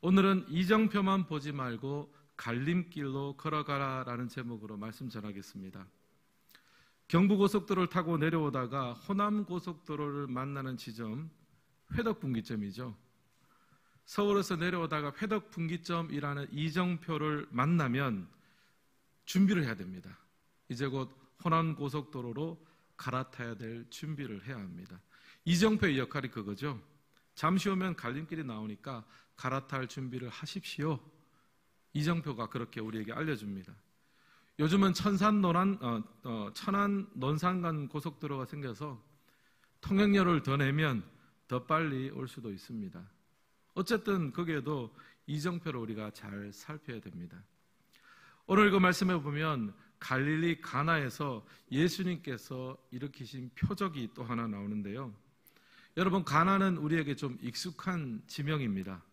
오늘은 이정표만 보지 말고 갈림길로 걸어가라라는 제목으로 말씀 전하겠습니다. 경부고속도로를 타고 내려오다가 호남고속도로를 만나는 지점, 회덕분기점이죠. 서울에서 내려오다가 회덕분기점이라는 이정표를 만나면 준비를 해야 됩니다. 이제 곧 호남고속도로로 갈아타야 될 준비를 해야 합니다. 이정표의 역할이 그거죠. 잠시 후면 갈림길이 나오니까 갈아탈 준비를 하십시오. 이정표가 그렇게 우리에게 알려줍니다. 요즘은 천안 논산간 고속도로가 생겨서 통행료를 더 내면 더 빨리 올 수도 있습니다. 어쨌든 거기에도 이정표를 우리가 잘 살펴야 됩니다. 오늘 그 말씀에 보면 갈릴리 가나에서 예수님께서 일으키신 표적이 또 하나 나오는데요. 여러분, 가나는 우리에게 좀 익숙한 지명입니다.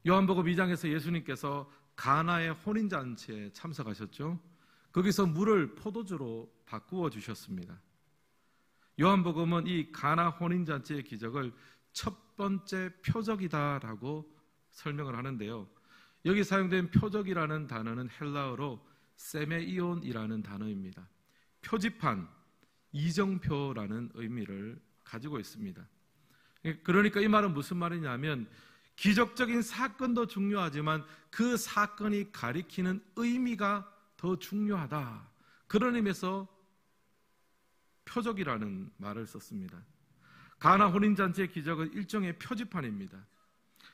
요한복음 2장에서 예수님께서 가나의 혼인잔치에 참석하셨죠. 거기서 물을 포도주로 바꾸어 주셨습니다. 요한복음은 이 가나 혼인잔치의 기적을 첫 번째 표적이다라고 설명을 하는데요. 여기 사용된 표적이라는 단어는 헬라어로 세메이온이라는 단어입니다. 표지판, 이정표라는 의미를 가지고 있습니다. 그러니까 이 말은 무슨 말이냐면 기적적인 사건도 중요하지만 그 사건이 가리키는 의미가 더 중요하다. 그런 의미에서 표적이라는 말을 썼습니다. 가나 혼인잔치의 기적은 일종의 표지판입니다.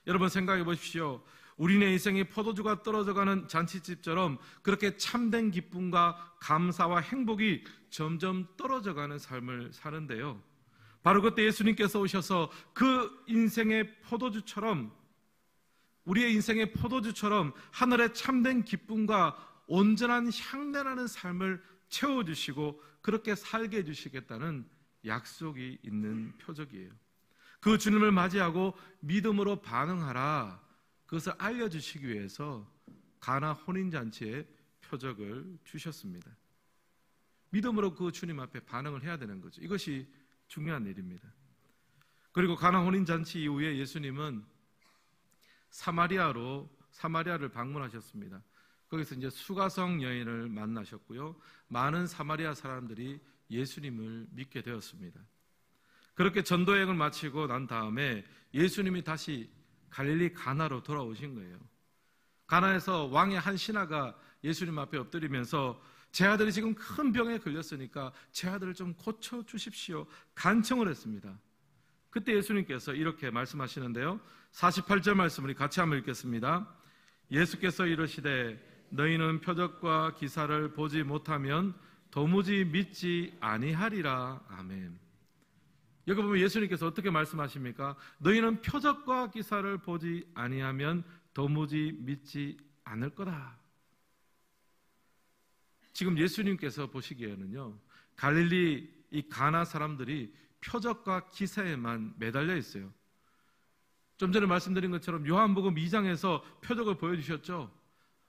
여러분 생각해 보십시오. 우리네 인생의 포도주가 떨어져가는 잔치집처럼 그렇게 참된 기쁨과 감사와 행복이 점점 떨어져가는 삶을 사는데요. 바로 그때 예수님께서 오셔서 그 인생의 포도주처럼, 우리의 인생의 포도주처럼 하늘의 참된 기쁨과 온전한 향내나는 삶을 채워주시고 그렇게 살게 해주시겠다는 약속이 있는 표적이에요. 그 주님을 맞이하고 믿음으로 반응하라, 그것을 알려주시기 위해서 가나 혼인잔치에 표적을 주셨습니다. 믿음으로 그 주님 앞에 반응을 해야 되는 거죠. 이것이 중요한 일입니다. 그리고 가나 혼인잔치 이후에 예수님은 사마리아를 방문하셨습니다. 거기서 이제 수가성 여인을 만나셨고요. 많은 사마리아 사람들이 예수님을 믿게 되었습니다. 그렇게 전도여행을 마치고 난 다음에 예수님이 다시 갈릴리 가나로 돌아오신 거예요. 가나에서 왕의 한 신하가 예수님 앞에 엎드리면서 제 아들이 지금 큰 병에 걸렸으니까 제 아들을 좀 고쳐주십시오, 간청을 했습니다. 그때 예수님께서 이렇게 말씀하시는데요. 48절 말씀을 같이 한번 읽겠습니다. 예수께서 이르시되 너희는 표적과 기사를 보지 못하면 도무지 믿지 아니하리라. 아멘. 여기 보면 예수님께서 어떻게 말씀하십니까? 너희는 표적과 기사를 보지 아니하면 도무지 믿지 않을 거다. 지금 예수님께서 보시기에는요, 갈릴리 이 가나 사람들이 표적과 기사에만 매달려 있어요. 좀 전에 말씀드린 것처럼 요한복음 2장에서 표적을 보여주셨죠.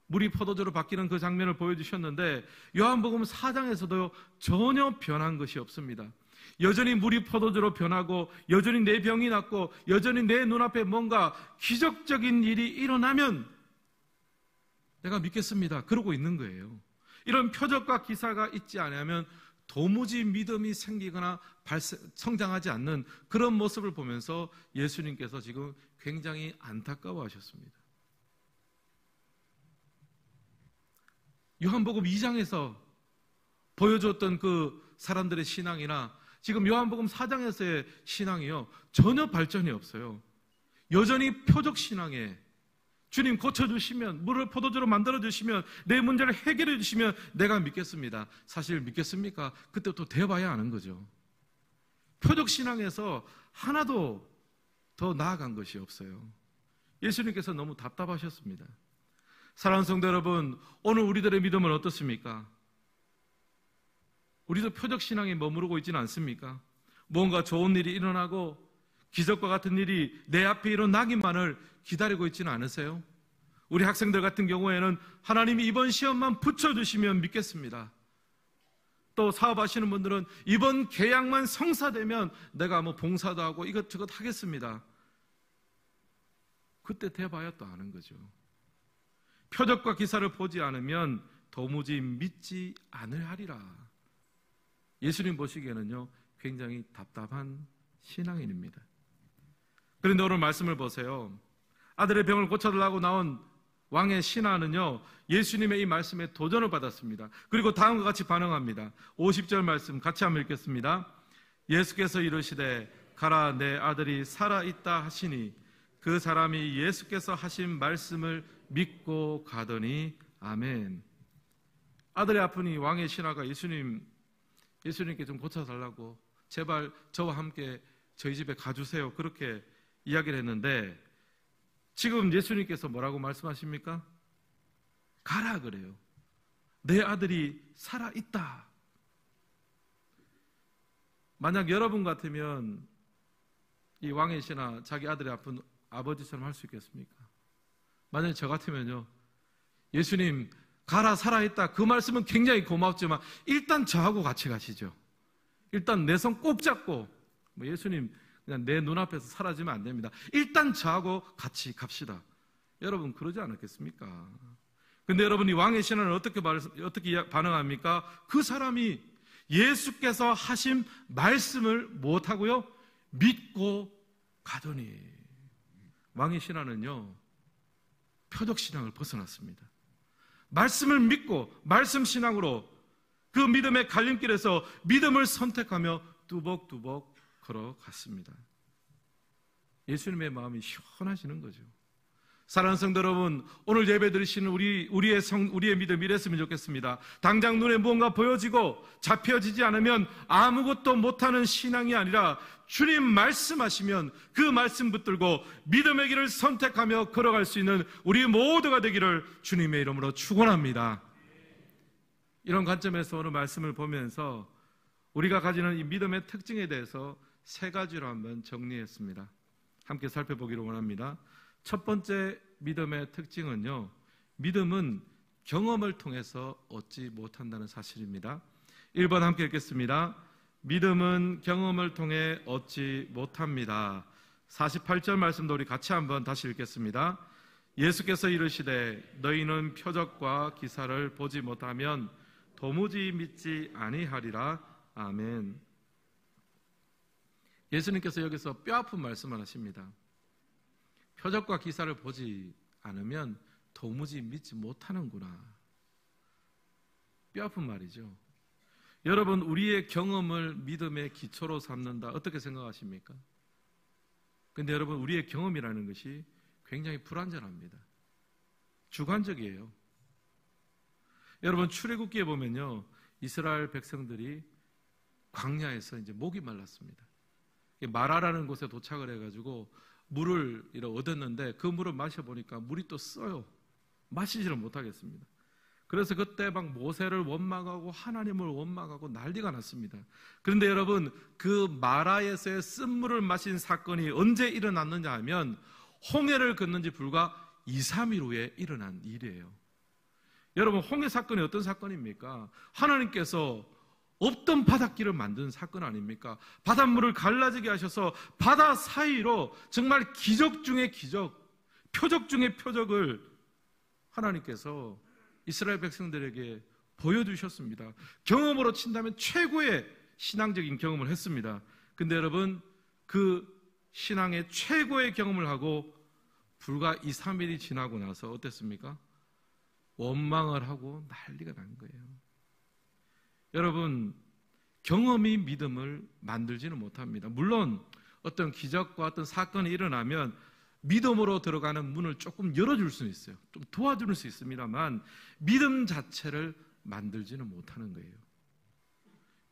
물이 포도주로 바뀌는 그 장면을 보여주셨는데 요한복음 4장에서도 전혀 변한 것이 없습니다. 여전히 물이 포도주로 변하고 여전히 내 병이 낫고 여전히 내 눈앞에 뭔가 기적적인 일이 일어나면 내가 믿겠습니다, 그러고 있는 거예요. 이런 표적과 기사가 있지 않으면 도무지 믿음이 생기거나 성장하지 않는 그런 모습을 보면서 예수님께서 지금 굉장히 안타까워하셨습니다. 요한복음 2장에서 보여줬던 그 사람들의 신앙이나 지금 요한복음 4장에서의 신앙이요, 전혀 발전이 없어요. 여전히 표적 신앙에 주님 고쳐주시면, 물을 포도주로 만들어주시면, 내 문제를 해결해 주시면 내가 믿겠습니다. 사실 믿겠습니까? 그때 또 돼봐야 아는 거죠. 표적 신앙에서 하나도 더 나아간 것이 없어요. 예수님께서 너무 답답하셨습니다. 사랑하는 성도 여러분, 오늘 우리들의 믿음은 어떻습니까? 우리도 표적 신앙에 머무르고 있지는 않습니까? 뭔가 좋은 일이 일어나고 기적과 같은 일이 내 앞에 일어나기만을 기다리고 있지는 않으세요? 우리 학생들 같은 경우에는 하나님이 이번 시험만 붙여주시면 믿겠습니다. 또 사업하시는 분들은 이번 계약만 성사되면 내가 뭐 봉사도 하고 이것저것 하겠습니다. 그때 돼봐야 또 아는 거죠. 표적과 기사를 보지 않으면 도무지 믿지 않을 하리라. 예수님 보시기에는요, 굉장히 답답한 신앙인입니다. 그런데 오늘 말씀을 보세요. 아들의 병을 고쳐달라고 나온 왕의 신하는요, 예수님의 이 말씀에 도전을 받았습니다. 그리고 다음과 같이 반응합니다. 50절 말씀 같이 한번 읽겠습니다. 예수께서 이르시되 가라, 내 아들이 살아있다 하시니 그 사람이 예수께서 하신 말씀을 믿고 가더니 아멘. 아들이 아프니 왕의 신하가 예수님께 좀 고쳐달라고, 제발 저와 함께 저희 집에 가주세요, 그렇게 이야기를 했는데, 지금 예수님께서 뭐라고 말씀하십니까? 가라 그래요. 내 아들이 살아있다. 만약 여러분 같으면 이 왕의 신하, 자기 아들이 아픈 아버지처럼 할 수 있겠습니까? 만약에 저 같으면요, 예수님 가라, 살아있다, 그 말씀은 굉장히 고맙지만 일단 저하고 같이 가시죠. 일단 내 손 꼭 잡고, 예수님 그냥 내 눈앞에서 사라지면 안 됩니다. 일단 저하고 같이 갑시다. 여러분 그러지 않았겠습니까? 근데 여러분, 이 왕의 신하는 어떻게 반응합니까? 그 사람이 예수께서 하신 말씀을 못하고요, 믿고 가더니. 왕의 신하는요, 표적신앙을 벗어났습니다. 말씀을 믿고 말씀 신앙으로 그 믿음의 갈림길에서 믿음을 선택하며 뚜벅뚜벅 걸어갔습니다. 예수님의 마음이 시원하시는 거죠. 사랑하는 성도 여러분, 오늘 예배 드리시는 우리의 믿음이 이랬으면 좋겠습니다. 당장 눈에 무언가 보여지고 잡혀지지 않으면 아무것도 못하는 신앙이 아니라 주님 말씀하시면 그 말씀 붙들고 믿음의 길을 선택하며 걸어갈 수 있는 우리 모두가 되기를 주님의 이름으로 축원합니다. 이런 관점에서 오늘 말씀을 보면서 우리가 가지는 이 믿음의 특징에 대해서 3가지로 한번 정리했습니다. 함께 살펴보기를 원합니다. 첫 번째 믿음의 특징은요, 믿음은 경험을 통해서 얻지 못한다는 사실입니다. 1번 함께 읽겠습니다. 믿음은 경험을 통해 얻지 못합니다. 48절 말씀도 우리 같이 한번 다시 읽겠습니다. 예수께서 이르시되 너희는 표적과 기사를 보지 못하면 도무지 믿지 아니하리라. 아멘. 예수님께서 여기서 뼈아픈 말씀을 하십니다. 표적과 기사를 보지 않으면 도무지 믿지 못하는구나. 뼈아픈 말이죠. 여러분, 우리의 경험을 믿음의 기초로 삼는다, 어떻게 생각하십니까? 근데 여러분, 우리의 경험이라는 것이 굉장히 불완전합니다. 주관적이에요. 여러분, 출애굽기에 보면요, 이스라엘 백성들이 광야에서 이제 목이 말랐습니다. 마라라는 곳에 도착을 해가지고 물을 얻었는데 그 물을 마셔보니까 물이 또 써요. 마시지를 못하겠습니다. 그래서 그때 막 모세를 원망하고 하나님을 원망하고 난리가 났습니다. 그런데 여러분, 그 마라에서의 쓴물을 마신 사건이 언제 일어났느냐 하면 홍해를 건넌 지 불과 2, 3일 후에 일어난 일이에요. 여러분, 홍해 사건이 어떤 사건입니까? 하나님께서 없던 바닷길을 만든 사건 아닙니까? 바닷물을 갈라지게 하셔서 바다 사이로 정말 기적 중의 기적, 표적 중의 표적을 하나님께서 이스라엘 백성들에게 보여주셨습니다. 경험으로 친다면 최고의 신앙적인 경험을 했습니다. 근데 여러분, 그 신앙의 최고의 경험을 하고 불과 2, 3일이 지나고 나서 어땠습니까? 원망을 하고 난리가 난 거예요. 여러분, 경험이 믿음을 만들지는 못합니다. 물론 어떤 기적과 어떤 사건이 일어나면 믿음으로 들어가는 문을 조금 열어줄 수는 있어요. 좀 도와줄 수 있습니다만 믿음 자체를 만들지는 못하는 거예요.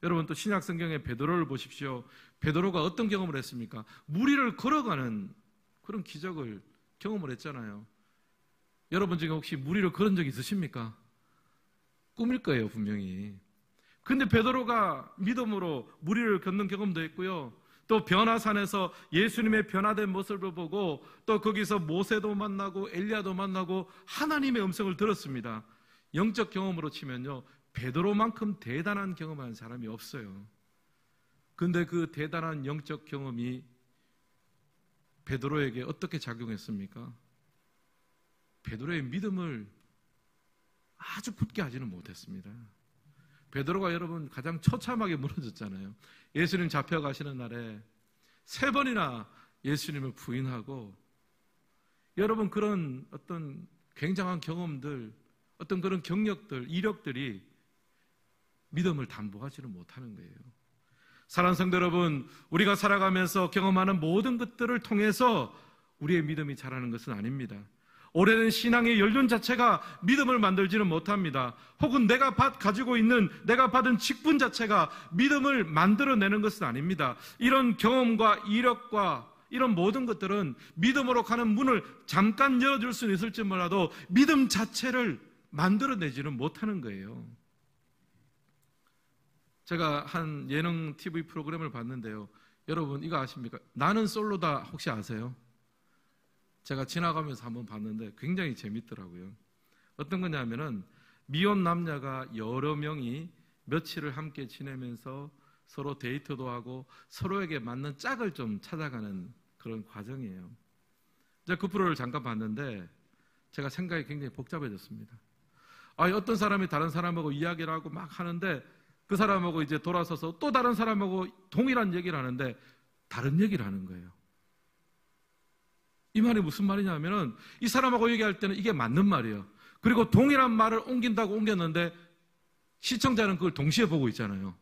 여러분, 또 신약 성경의 베드로를 보십시오. 베드로가 어떤 경험을 했습니까? 물 위를 걸어가는 그런 기적을 경험을 했잖아요. 여러분 중에 혹시 물 위를 걸은 적 있으십니까? 꿈일 거예요, 분명히. 근데 베드로가 믿음으로 물 위를 걷는 경험도 했고요. 또 변화산에서 예수님의 변화된 모습을 보고 또 거기서 모세도 만나고 엘리야도 만나고 하나님의 음성을 들었습니다. 영적 경험으로 치면요, 베드로만큼 대단한 경험한 사람이 없어요. 근데 그 대단한 영적 경험이 베드로에게 어떻게 작용했습니까? 베드로의 믿음을 아주 굳게 하지는 못했습니다. 베드로가 여러분 가장 처참하게 무너졌잖아요. 예수님 잡혀가시는 날에 3번이나 예수님을 부인하고, 여러분 그런 어떤 굉장한 경험들, 어떤 그런 경력들, 이력들이 믿음을 담보하지는 못하는 거예요. 사랑하는 성도 여러분, 우리가 살아가면서 경험하는 모든 것들을 통해서 우리의 믿음이 자라는 것은 아닙니다. 오래된 신앙의 연륜 자체가 믿음을 만들지는 못합니다. 혹은 내가 받은 직분 자체가 믿음을 만들어내는 것은 아닙니다. 이런 경험과 이력과 이런 모든 것들은 믿음으로 가는 문을 잠깐 열어줄 수는 있을지 몰라도 믿음 자체를 만들어내지는 못하는 거예요. 제가 한 예능 TV 프로그램을 봤는데요. 여러분 이거 아십니까? 나는 솔로다 혹시 아세요? 제가 지나가면서 한번 봤는데 굉장히 재밌더라고요. 어떤 거냐면은 미혼 남녀가 여러 명이 며칠을 함께 지내면서 서로 데이트도 하고 서로에게 맞는 짝을 좀 찾아가는 그런 과정이에요. 제가 그 프로를 잠깐 봤는데 제가 생각이 굉장히 복잡해졌습니다. 어떤 사람이 다른 사람하고 이야기를 하고 막 하는데 그 사람하고 이제 돌아서서 또 다른 사람하고 동일한 얘기를 하는데 다른 얘기를 하는 거예요. 이 말이 무슨 말이냐면은 이 사람하고 얘기할 때는 이게 맞는 말이에요. 그리고 동일한 말을 옮긴다고 옮겼는데 시청자는 그걸 동시에 보고 있잖아요.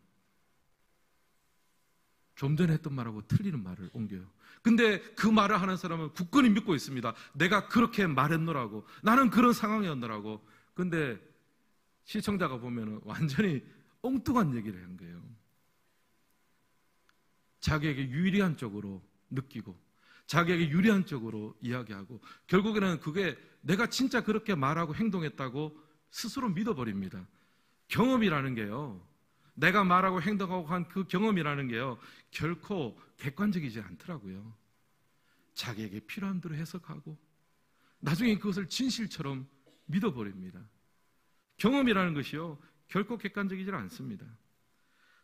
좀 전에 했던 말하고 틀리는 말을 옮겨요. 근데 그 말을 하는 사람은 굳건히 믿고 있습니다. 내가 그렇게 말했노라고, 나는 그런 상황이었노라고. 근데 시청자가 보면은 완전히 엉뚱한 얘기를 한 거예요. 자기에게 유리한 쪽으로 느끼고 자기에게 유리한 쪽으로 이야기하고 결국에는 그게 내가 진짜 그렇게 말하고 행동했다고 스스로 믿어버립니다. 경험이라는 게요, 내가 말하고 행동하고 한 그 경험이라는 게요 결코 객관적이지 않더라고요. 자기에게 필요한 대로 해석하고 나중에 그것을 진실처럼 믿어버립니다. 경험이라는 것이요 결코 객관적이지 않습니다.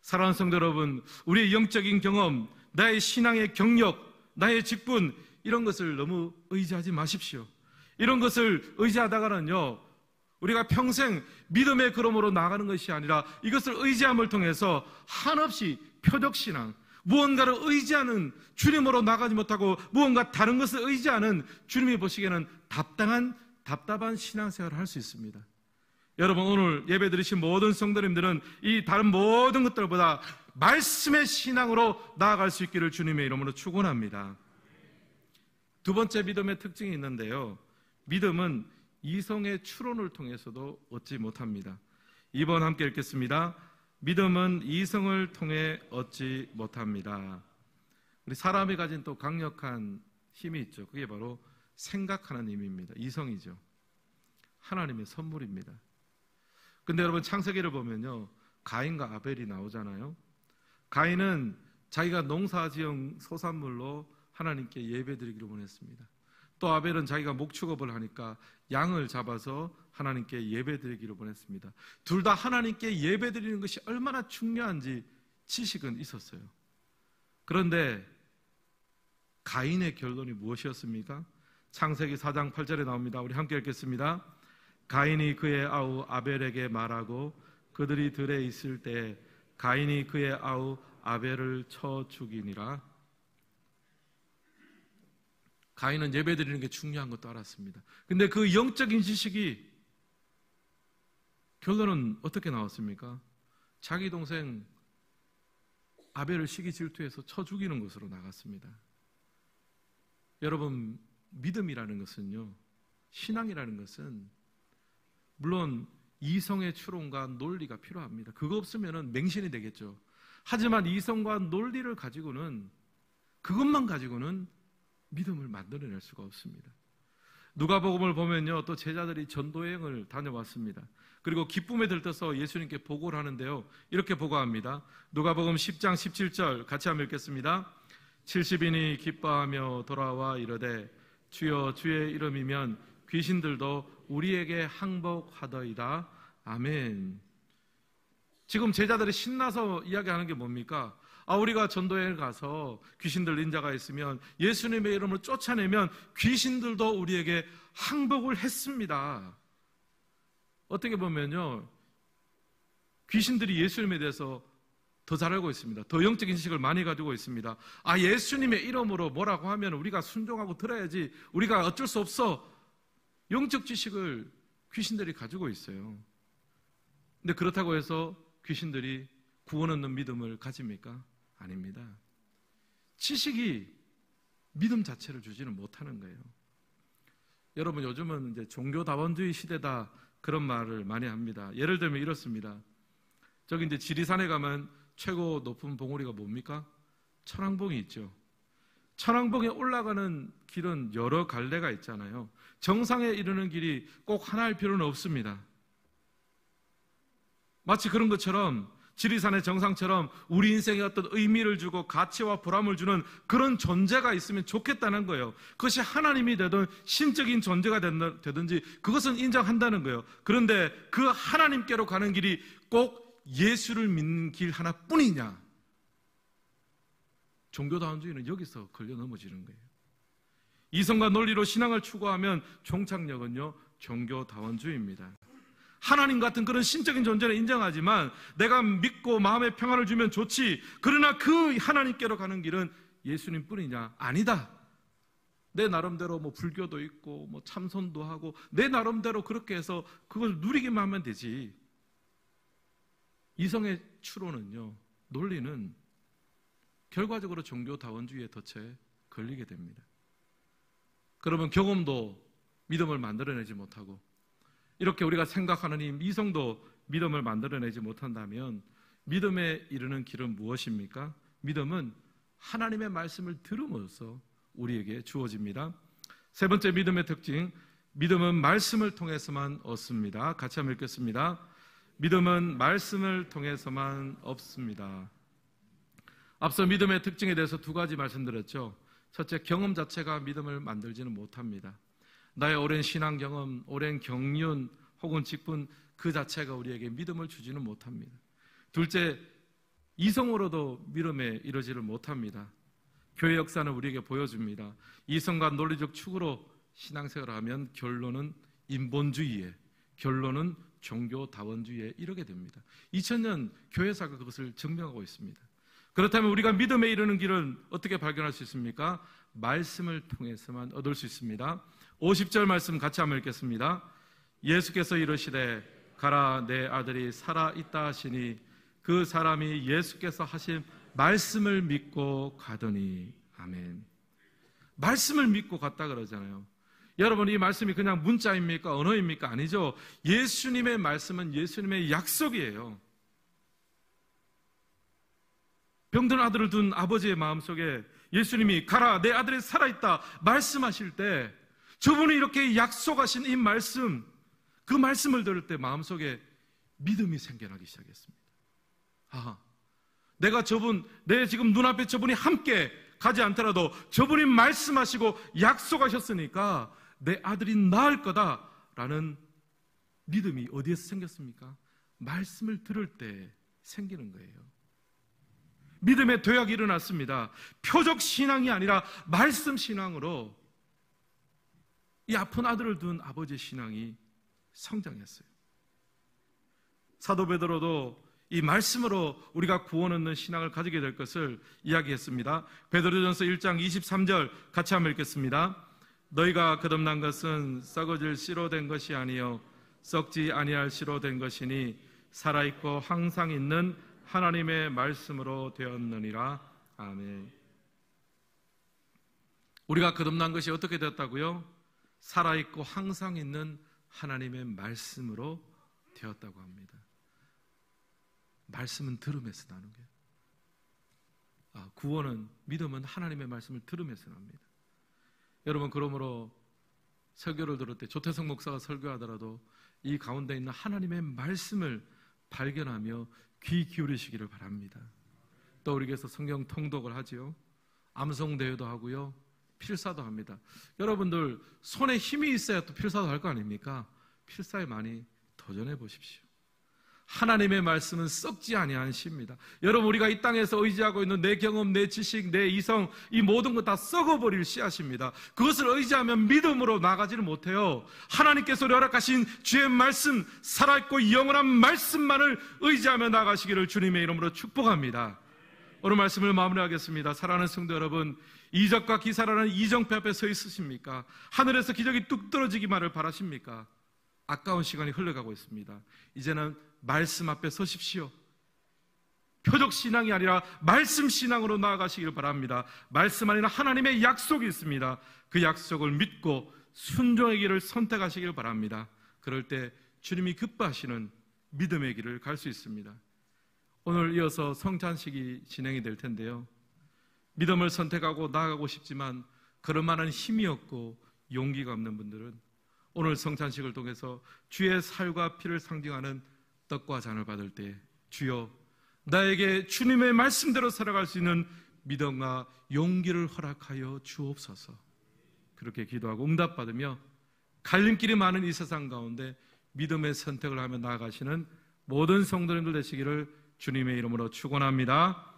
사랑하는 성도 여러분, 우리의 영적인 경험, 나의 신앙의 경력, 나의 직분, 이런 것을 너무 의지하지 마십시오. 이런 것을 의지하다가는요 우리가 평생 믿음의 걸음으로 나가는 것이 아니라 이것을 의지함을 통해서 한없이 표적신앙, 무언가를 의지하는 주님으로 나가지 못하고 무언가 다른 것을 의지하는 주님이 보시기에는 답답한 신앙생활을 할 수 있습니다. 여러분 오늘 예배 드리신 모든 성도님들은 이 다른 모든 것들보다 말씀의 신앙으로 나아갈 수 있기를 주님의 이름으로 축원합니다. 두 번째 믿음의 특징이 있는데요, 믿음은 이성의 추론을 통해서도 얻지 못합니다. 2번 함께 읽겠습니다. 믿음은 이성을 통해 얻지 못합니다. 우리 사람이 가진 또 강력한 힘이 있죠. 그게 바로 생각하는 힘입니다. 이성이죠. 하나님의 선물입니다. 근데 여러분 창세기를 보면요 가인과 아벨이 나오잖아요. 가인은 자기가 농사지은 소산물로 하나님께 예배드리기를 원했습니다. 또 아벨은 자기가 목축업을 하니까 양을 잡아서 하나님께 예배드리기를 원했습니다. 둘 다 하나님께 예배드리는 것이 얼마나 중요한지 지식은 있었어요. 그런데 가인의 결론이 무엇이었습니까? 창세기 4장 8절에 나옵니다. 우리 함께 읽겠습니다. 가인이 그의 아우 아벨에게 말하고 그들이 들에 있을 때 가인이 그의 아우 아벨을 쳐 죽이니라. 가인은 예배드리는 게 중요한 것도 알았습니다. 근데 그 영적인 지식이 결론은 어떻게 나왔습니까? 자기 동생 아벨을 시기 질투해서 쳐 죽이는 것으로 나갔습니다. 여러분 믿음이라는 것은요, 신앙이라는 것은 물론 이성의 추론과 논리가 필요합니다. 그거 없으면 맹신이 되겠죠. 하지만 이성과 논리를 가지고는, 그것만 가지고는 믿음을 만들어낼 수가 없습니다. 누가복음을 보면요 또 제자들이 전도여행을 다녀왔습니다. 그리고 기쁨에 들떠서 예수님께 보고를 하는데요 이렇게 보고합니다. 누가복음 10장 17절 같이 한번 읽겠습니다. 70인이 기뻐하며 돌아와 이르되 주여 주의 이름이면 귀신들도 우리에게 항복하더이다. 아멘. 지금 제자들이 신나서 이야기하는 게 뭡니까? 우리가 전도에 가서 귀신 들린 자가 있으면 예수님의 이름으로 쫓아내면 귀신들도 우리에게 항복을 했습니다. 어떻게 보면요, 귀신들이 예수님에 대해서 더 잘 알고 있습니다. 더 영적인 지식을 많이 가지고 있습니다. 예수님의 이름으로 뭐라고 하면 우리가 순종하고 들어야지, 우리가 어쩔 수 없어. 영적 지식을 귀신들이 가지고 있어요. 근데 그렇다고 해서 귀신들이 구원 얻는 믿음을 가집니까? 아닙니다. 지식이 믿음 자체를 주지는 못하는 거예요. 여러분, 요즘은 이제 종교다원주의 시대다, 그런 말을 많이 합니다. 예를 들면 이렇습니다. 저기 이제 지리산에 가면 최고 높은 봉우리가 뭡니까? 천왕봉이 있죠. 천왕봉에 올라가는 길은 여러 갈래가 있잖아요. 정상에 이르는 길이 꼭 하나일 필요는 없습니다. 마치 그런 것처럼 지리산의 정상처럼 우리 인생에 어떤 의미를 주고 가치와 보람을 주는 그런 존재가 있으면 좋겠다는 거예요. 그것이 하나님이 되든 신적인 존재가 되든지 그것은 인정한다는 거예요. 그런데 그 하나님께로 가는 길이 꼭 예수를 믿는 길 하나뿐이냐? 종교다원주의는 여기서 걸려 넘어지는 거예요. 이성과 논리로 신앙을 추구하면 종착역은요, 종교다원주의입니다. 하나님 같은 그런 신적인 존재는 인정하지만 내가 믿고 마음의 평안을 주면 좋지, 그러나 그 하나님께로 가는 길은 예수님 뿐이냐? 아니다. 내 나름대로 불교도 있고 참선도 하고 내 나름대로 그렇게 해서 그걸 누리기만 하면 되지. 이성의 추론은요, 논리는 결과적으로 종교다원주의의 덫에 걸리게 됩니다. 그러면 경험도 믿음을 만들어내지 못하고, 이렇게 우리가 생각하는 이 이성도 믿음을 만들어내지 못한다면 믿음에 이르는 길은 무엇입니까? 믿음은 하나님의 말씀을 들음으로써 우리에게 주어집니다. 세 번째 믿음의 특징, 믿음은 말씀을 통해서만 얻습니다. 같이 한번 읽겠습니다. 믿음은 말씀을 통해서만 얻습니다. 앞서 믿음의 특징에 대해서 두 가지 말씀드렸죠. 첫째, 경험 자체가 믿음을 만들지는 못합니다. 나의 오랜 신앙 경험, 오랜 경륜 혹은 직분 그 자체가 우리에게 믿음을 주지는 못합니다. 둘째, 이성으로도 믿음에 이르지를 못합니다. 교회 역사는 우리에게 보여줍니다. 이성과 논리적 축으로 신앙생활을 하면 결론은 인본주의에, 결론은 종교다원주의에 이르게 됩니다. 2000년 교회사가 그것을 증명하고 있습니다. 그렇다면 우리가 믿음에 이르는 길은 어떻게 발견할 수 있습니까? 말씀을 통해서만 얻을 수 있습니다. 50절 말씀 같이 한번 읽겠습니다. 예수께서 이르시되 가라, 내 아들이 살아있다 하시니 그 사람이 예수께서 하신 말씀을 믿고 가더니. 아멘. 말씀을 믿고 갔다 그러잖아요. 여러분, 이 말씀이 그냥 문자입니까? 언어입니까? 아니죠. 예수님의 말씀은 예수님의 약속이에요. 병든 아들을 둔 아버지의 마음속에 예수님이 가라, 내 아들이 살아있다 말씀하실 때 저분이 이렇게 약속하신 이 말씀, 그 말씀을 들을 때 마음속에 믿음이 생겨나기 시작했습니다. 내가 내 지금 눈앞에 저분이 함께 가지 않더라도 저분이 말씀하시고 약속하셨으니까 내 아들이 나을 거다라는 믿음이 어디에서 생겼습니까? 말씀을 들을 때 생기는 거예요. 믿음의 도약이 일어났습니다. 표적 신앙이 아니라 말씀 신앙으로 이 아픈 아들을 둔 아버지의 신앙이 성장했어요. 사도 베드로도 이 말씀으로 우리가 구원 얻는 신앙을 가지게 될 것을 이야기했습니다. 베드로전서 1장 23절 같이 한번 읽겠습니다. 너희가 거듭난 것은 썩어질 씨로 된 것이 아니요 썩지 아니할 씨로 된 것이니 살아있고 항상 있는 하나님의 말씀으로 되었느니라. 아멘. 우리가 거듭난 것이 어떻게 되었다고요? 살아있고 항상 있는 하나님의 말씀으로 되었다고 합니다. 말씀은 들음에서 나는 거예요. 구원은, 믿음은 하나님의 말씀을 들음에서 납니다. 여러분, 그러므로 설교를 들을 때 조태성 목사가 설교하더라도 이 가운데 있는 하나님의 말씀을 발견하며 귀 기울이시기를 바랍니다. 또 우리 교회에서 성경 통독을 하지요. 암송대회도 하고요. 필사도 합니다. 여러분들 손에 힘이 있어야 또 필사도 할 거 아닙니까? 필사에 많이 도전해 보십시오. 하나님의 말씀은 썩지 아니한 시입니다. 여러분, 우리가 이 땅에서 의지하고 있는 내 경험, 내 지식, 내 이성, 이 모든 것 다 썩어버릴 씨앗입니다. 그것을 의지하면 믿음으로 나가지를 못해요. 하나님께서 허락하신 주의 말씀, 살아있고 영원한 말씀만을 의지하며 나가시기를 주님의 이름으로 축복합니다. 오늘 말씀을 마무리하겠습니다. 사랑하는 성도 여러분, 이적과 기사라는 이정표 앞에 서 있으십니까? 하늘에서 기적이 뚝 떨어지기만을 바라십니까? 아까운 시간이 흘러가고 있습니다. 이제는 말씀 앞에 서십시오. 표적 신앙이 아니라 말씀 신앙으로 나아가시길 바랍니다. 말씀 안에는 하나님의 약속이 있습니다. 그 약속을 믿고 순종의 길을 선택하시길 바랍니다. 그럴 때 주님이 기뻐하시는 믿음의 길을 갈 수 있습니다. 오늘 이어서 성찬식이 진행이 될 텐데요, 믿음을 선택하고 나아가고 싶지만 그럴 만한 힘이 없고 용기가 없는 분들은 오늘 성찬식을 통해서 주의 살과 피를 상징하는 떡과 잔을 받을 때, 주여 나에게 주님의 말씀대로 살아갈 수 있는 믿음과 용기를 허락하여 주옵소서. 그렇게 기도하고 응답받으며 갈림길이 많은 이 세상 가운데 믿음의 선택을 하며 나아가시는 모든 성도님들 되시기를 주님의 이름으로 축원합니다.